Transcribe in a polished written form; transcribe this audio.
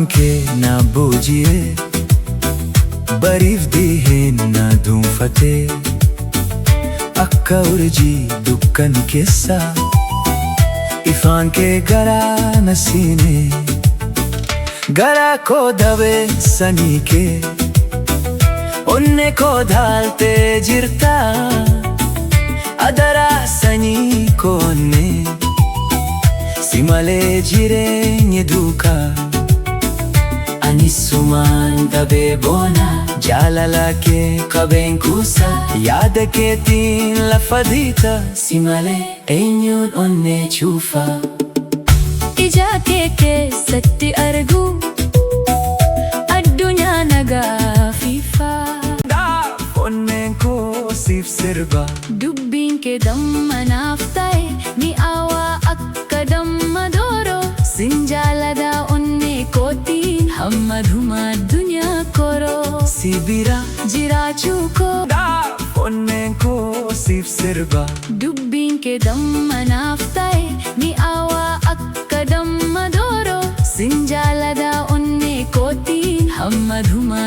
kee na booji'ee bariif dhiheen na dhuunfatee akka urjii dukkan keessa ifaan kee garaa na siinee garaa koo dabee sanii kee onnee koo dhaaltee jirta adaraa sanyii koonnee si malee jireenya duukaa ani sumaan dhabee boona jaalala kee qabeen kuusa yaada keetiin lafa dhiita si malee eenyuun onnee cuufa ija kee keessatti argu addunyaa nagaa fiifaa onneen koo siif sirba dubbiin kee damma naaf ta'e mi'aawaa akka damma dooroo sin jaalladha onnee kootiin hamma dhuma addunyaa koroo si bira jiraachuu koo onneen koo siif sirba dubbiin kee damma naaf ta'e mi'aawaa akka damma dooroo sin jaalladha onnee kootiin hamma dhuma